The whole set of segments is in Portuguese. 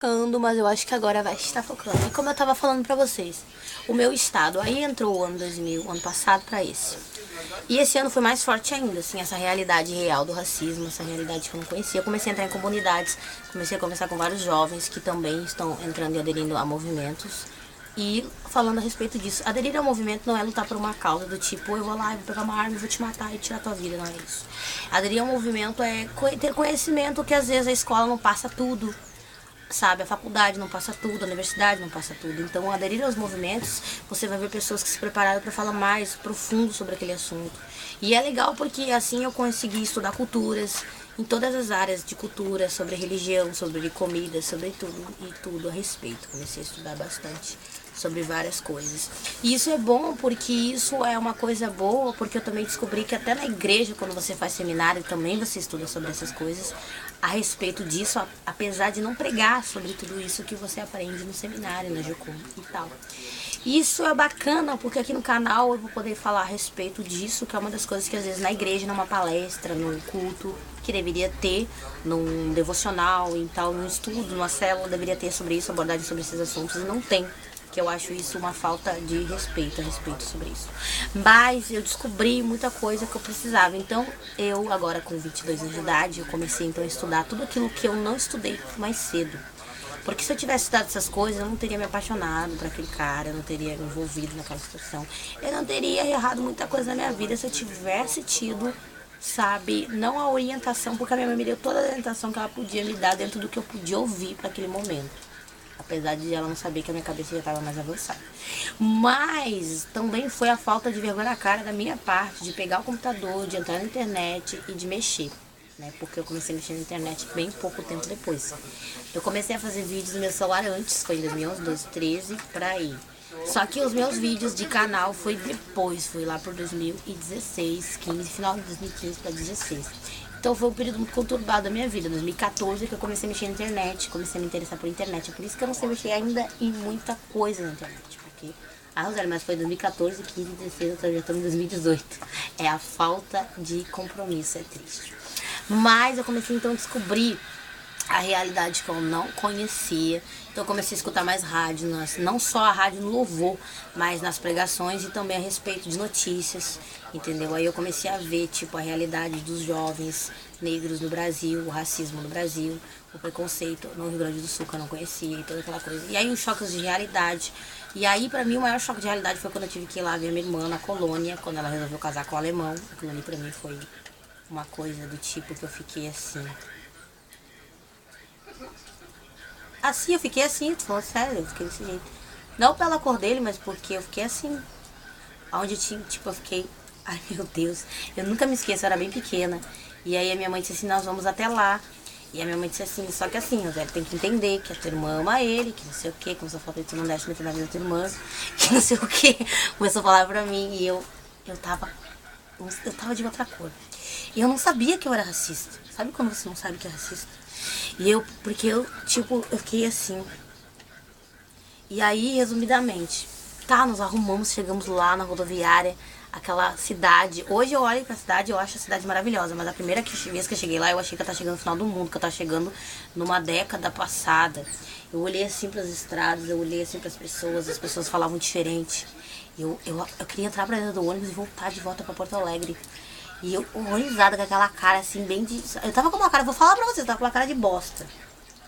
focando, mas eu acho que agora vai estar focando. E como eu tava falando pra vocês, o meu estado, aí entrou o ano 2000, ano passado pra esse. E esse ano foi mais forte ainda, assim, essa realidade real do racismo, essa realidade que eu não conhecia. Eu comecei a entrar em comunidades, comecei a conversar com vários jovens que também estão entrando e aderindo a movimentos. E falando a respeito disso, aderir ao movimento não é lutar por uma causa do tipo, eu vou lá, eu vou pegar uma arma, vou te matar e tirar tua vida, não é isso. Aderir ao movimento é ter conhecimento que às vezes a escola não passa tudo, sabe, a faculdade não passa tudo, a universidade não passa tudo. Então, aderir aos movimentos, você vai ver pessoas que se prepararam para falar mais profundo sobre aquele assunto. E é legal porque assim eu consegui estudar culturas em todas as áreas de cultura, sobre religião, sobre comida, sobre tudo e tudo a respeito. Comecei a estudar bastante sobre várias coisas. E isso é bom porque isso é uma coisa boa, porque eu também descobri que até na igreja, quando você faz seminário, também você estuda sobre essas coisas a respeito disso, apesar de não pregar sobre tudo isso que você aprende no seminário, na Jocum e tal. Isso é bacana, porque aqui no canal eu vou poder falar a respeito disso, que é uma das coisas que às vezes na igreja, numa palestra, num culto, que deveria ter, num devocional, e tal, num estudo, numa célula, deveria ter sobre isso, abordagem sobre esses assuntos, e não tem. Que eu acho isso uma falta de respeito a respeito sobre isso. Mas eu descobri muita coisa que eu precisava. Então, eu agora com 22 anos de idade, eu comecei então a estudar tudo aquilo que eu não estudei mais cedo. Porque se eu tivesse estudado essas coisas, eu não teria me apaixonado por aquele cara, eu não teria me envolvido naquela situação. Eu não teria errado muita coisa na minha vida se eu tivesse tido, sabe, não a orientação, porque a minha mãe me deu toda a orientação que ela podia me dar dentro do que eu podia ouvir para aquele momento. Apesar de ela não saber que a minha cabeça já estava mais avançada. Mas também foi a falta de vergonha na cara da minha parte, de pegar o computador, de entrar na internet e de mexer. Né? Porque eu comecei a mexer na internet bem pouco tempo depois. Eu comecei a fazer vídeos no meu celular antes, foi em 2011, 12, 13, por aí. Só que os meus vídeos de canal foi depois, foi lá por 2016, 15, final de 2015 para 2016. Então foi um período muito conturbado da minha vida. Em 2014 que eu comecei a mexer na internet, comecei a me interessar por internet. É por isso que eu não sei mexer ainda em muita coisa na internet. Porque, Rosélia, mas foi 2014, 15, 16, já estamos em 2018. É a falta de compromisso, é triste. Mas eu comecei então a descobrir a realidade que eu não conhecia. Então eu comecei a escutar mais rádio, não só a rádio no louvor, mas nas pregações e também a respeito de notícias, entendeu? Aí eu comecei a ver, tipo, a realidade dos jovens negros no Brasil, o racismo no Brasil, o preconceito no Rio Grande do Sul que eu não conhecia e toda aquela coisa. E aí os choques de realidade. E aí pra mim o maior choque de realidade foi quando eu tive que ir lá ver a minha irmã na colônia, quando ela resolveu casar com o alemão. Aquilo ali pra mim foi uma coisa do tipo que eu fiquei assim... Assim, eu fiquei assim, tô falando sério, eu fiquei desse jeito. Não pela cor dele, mas porque eu fiquei assim. Onde tinha, tipo, eu fiquei, ai meu Deus, eu nunca me esqueço, eu era bem pequena. E aí a minha mãe disse assim, nós vamos até lá. E a minha mãe disse assim, só que assim, José, tem que entender que a tua irmã ama ele, que não sei o que, começou a falar pra tu não deixa meter na vida da tua irmã, que não sei o que, começou a falar pra mim e eu tava de outra cor. E eu não sabia que eu era racista. Sabe quando você não sabe que é racista? Porque eu fiquei assim. E aí, resumidamente, tá, nos arrumamos, chegamos lá na rodoviária, aquela cidade. Hoje eu olho pra cidade, eu acho a cidade maravilhosa, mas a primeira vez que eu cheguei lá, eu achei que eu tava chegando no final do mundo, que eu tava chegando numa década passada. Eu olhei assim pras estradas, eu olhei assim pras pessoas, as pessoas falavam diferente. Eu queria entrar pra dentro do ônibus e voltar de volta pra Porto Alegre. E eu horrorizada com aquela cara assim, bem de... Eu tava com uma cara, vou falar pra vocês, eu tava com uma cara de bosta.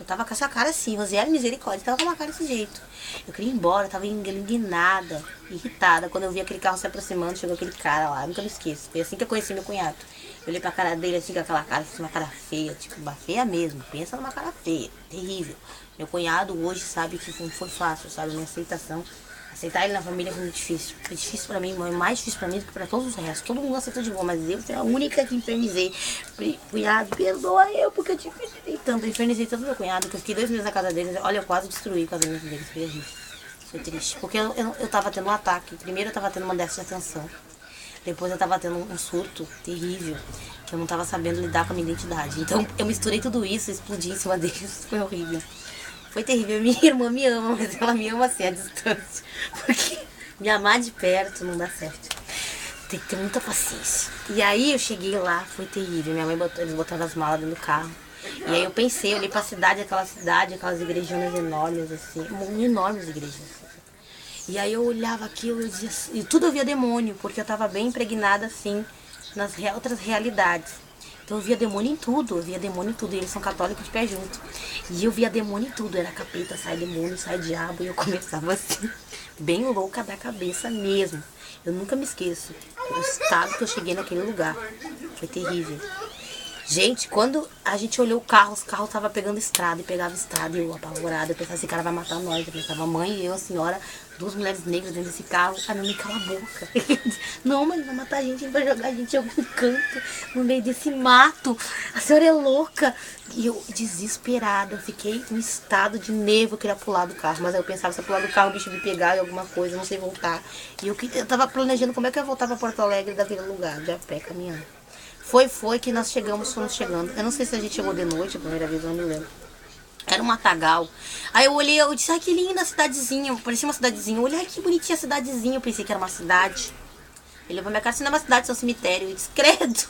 Eu tava com essa cara assim, Rosiane misericórdia, eu tava com uma cara desse jeito. Eu queria ir embora, eu tava indignada, irritada. Quando eu vi aquele carro se aproximando, chegou aquele cara lá, nunca me esqueço. Foi assim que eu conheci meu cunhado. Eu olhei pra cara dele assim, com aquela cara, uma cara feia, tipo, uma feia mesmo. Pensa numa cara feia, terrível. Meu cunhado hoje sabe que não foi fácil, sabe, a minha aceitação. Aceitar ele na família foi muito difícil. Foi difícil pra mim, mais difícil pra mim do que pra todos os restos. Todo mundo aceitou de boa, mas eu fui a única que infernizei. Cunhado, perdoa eu, porque eu te infernizei tanto. Eu infernizei tanto meu cunhado que eu fiquei 2 meses na casa dele. Olha, eu quase destruí o casamento dele. Foi horrível. Foi triste. Porque eu tava tendo um ataque. Primeiro eu tava tendo uma déficit de atenção. Depois eu tava tendo um surto terrível. Que eu não tava sabendo lidar com a minha identidade. Então eu misturei tudo isso, explodi em cima deles. Foi horrível. Foi terrível. Minha irmã me ama, mas ela me ama assim, à distância. Porque me amar de perto não dá certo. Tem que ter muita paciência. E aí eu cheguei lá, foi terrível. Minha mãe eles botaram as malas dentro do carro. E aí eu pensei, eu olhei pra cidade, aquelas igrejonas enormes, assim, enormes igrejas. E aí eu olhava aquilo e dizia, e tudo eu via demônio, porque eu tava bem impregnada, assim, nas outras realidades. Então eu via demônio em tudo, e eles são católicos de pé junto. E eu via demônio em tudo, era capeta, sai demônio, sai diabo, e eu começava assim, bem louca da cabeça mesmo. Eu nunca me esqueço o estado que eu cheguei naquele lugar. Foi terrível. Gente, quando a gente olhou o carro, os carros estavam pegando estrada e pegava estrada, e eu apavorada, eu pensava, esse cara vai matar nós. Eu pensava, mãe e eu, a senhora, duas mulheres negras dentro desse carro. A minha mãe, cala a boca. Não, mãe, vai matar a gente vai jogar a gente em algum canto, no meio desse mato. A senhora é louca. E eu, desesperada, eu fiquei em estado de nervo, eu queria pular do carro. Mas aí eu pensava, se eu pular do carro, o bicho me pegar em alguma coisa, eu não sei voltar. E eu tava planejando como é que eu ia voltar pra Porto Alegre daquele lugar, de a pé, caminhando. Foi que nós fomos chegando. Eu não sei se a gente chegou de noite, a primeira vez, eu não me lembro. Era um matagal. Aí eu olhei, eu disse, ai que linda a cidadezinha. Parecia uma cidadezinha. Eu olhei, ai que bonitinha a cidadezinha. Eu pensei que era uma cidade. Ele levou minha cara, assim, não é uma cidade, é um cemitério. Eu disse, credo.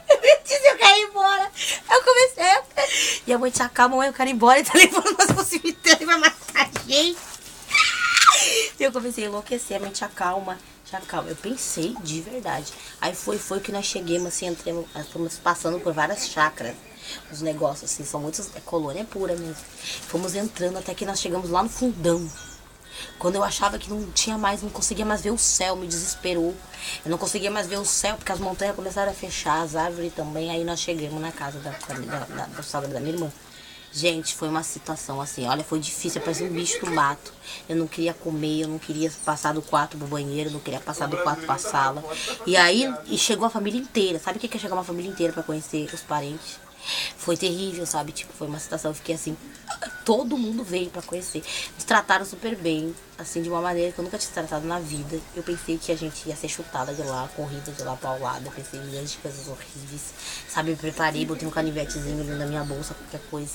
Eu disse, eu quero ir embora. Eu comecei. E a mãe disse, calma, mãe, eu quero ir embora. Ele tá levando nós pro cemitério e vai matar a gente. E eu comecei a enlouquecer, a mente acalma. Calma, eu pensei de verdade. Aí foi que nós chegamos, assim, entramos, fomos passando por várias chácaras. Os negócios, assim, são muitos, é colônia pura mesmo. Fomos entrando até que nós chegamos lá no fundão. Quando eu achava que não tinha mais, não conseguia mais ver o céu, me desesperou. Eu não conseguia mais ver o céu, porque as montanhas começaram a fechar, as árvores também. Aí nós chegamos na casa da sogra da minha irmã. Gente, foi uma situação assim, olha, foi difícil, eu parecia um bicho do mato. Eu não queria comer, eu não queria passar do quarto pro banheiro, eu não queria passar do quarto pra sala. E aí, chegou a família inteira. Sabe o que é chegar uma família inteira pra conhecer os parentes? Foi terrível, sabe? Tipo, foi uma situação, eu fiquei assim, todo mundo veio pra conhecer. Nos trataram super bem, assim, de uma maneira que eu nunca tinha tratado na vida. Eu pensei que a gente ia ser chutada de lá, corrida de lá pra lado. Eu pensei em milhões de coisas horríveis. Sabe, me preparei, botei um canivetezinho ali na minha bolsa, qualquer coisa.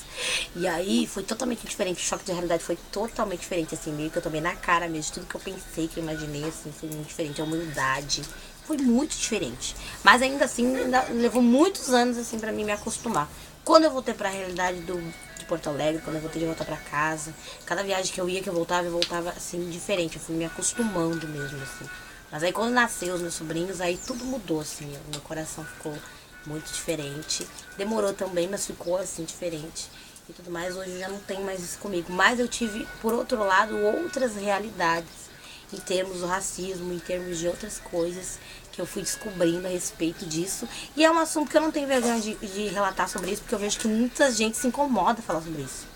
E aí, foi totalmente diferente. O choque de realidade foi totalmente diferente, assim, meio que eu tomei na cara mesmo. Tudo que eu pensei, que eu imaginei, assim, foi muito diferente. A humildade foi muito diferente. Mas ainda assim, levou muitos anos, assim, pra mim me acostumar. Quando eu voltei pra realidade de Porto Alegre, quando eu voltei de voltar pra casa, cada viagem que eu ia, que eu voltava, assim, diferente. Eu fui me acostumando mesmo, assim. Mas aí quando nasceu os meus sobrinhos, aí tudo mudou, assim. Meu coração ficou muito diferente. Demorou também, mas ficou, assim, diferente. E tudo mais, hoje já não tem mais isso comigo. Mas eu tive, por outro lado, outras realidades. Em termos do racismo, em termos de outras coisas que eu fui descobrindo a respeito disso. E é um assunto que eu não tenho vergonha de relatar sobre isso, porque eu vejo que muita gente se incomoda a falar sobre isso.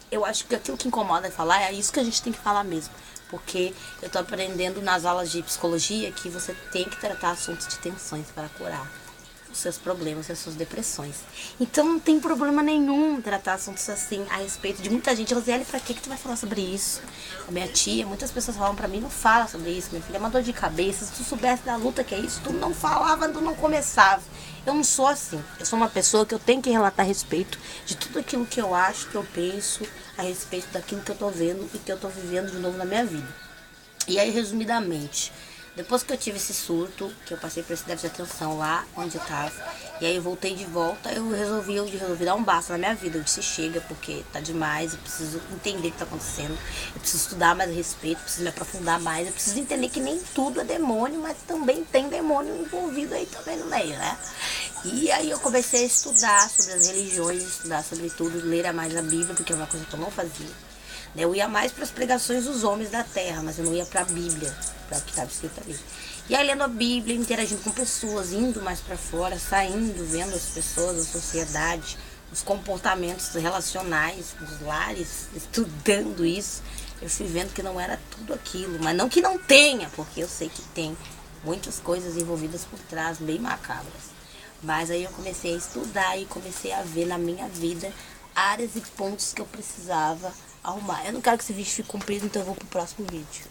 Eu acho que aquilo que incomoda falar é isso que a gente tem que falar mesmo. Porque eu tô aprendendo nas aulas de psicologia que você tem que tratar assuntos de tensões para curar os seus problemas, as suas depressões. Então não tem problema nenhum tratar assuntos assim a respeito de muita gente. Rosiele, pra que tu vai falar sobre isso? A minha tia, muitas pessoas falam pra mim, não fala sobre isso, minha filha, é uma dor de cabeça. Se tu soubesse da luta que é isso, tu não falava, tu não começava. Eu não sou assim. Eu sou uma pessoa que eu tenho que relatar a respeito de tudo aquilo que eu acho, que eu penso, a respeito daquilo que eu tô vendo e que eu tô vivendo de novo na minha vida. E aí, resumidamente, depois que eu tive esse surto, que eu passei por esse déficit de atenção lá onde eu tava, e aí eu voltei de volta, eu resolvi dar um basta na minha vida. Eu disse, chega, porque tá demais, eu preciso entender o que tá acontecendo, eu preciso estudar mais a respeito, eu preciso me aprofundar mais, eu preciso entender que nem tudo é demônio, mas também tem demônio envolvido aí também no meio, né? E aí eu comecei a estudar sobre as religiões, estudar sobre tudo, ler mais a Bíblia, porque é uma coisa que eu não fazia. Eu ia mais para as pregações dos homens da terra, mas eu não ia para a Bíblia, para o que estava escrito ali. E aí lendo a Bíblia, interagindo com pessoas, indo mais para fora, saindo, vendo as pessoas, a sociedade, os comportamentos relacionais, os lares, estudando isso, eu fui vendo que não era tudo aquilo. Mas não que não tenha, porque eu sei que tem muitas coisas envolvidas por trás, bem macabras. Mas aí eu comecei a estudar e comecei a ver na minha vida áreas e pontos que eu precisava arrumar. Eu não quero que esse vídeo fique comprido, então eu vou pro próximo vídeo.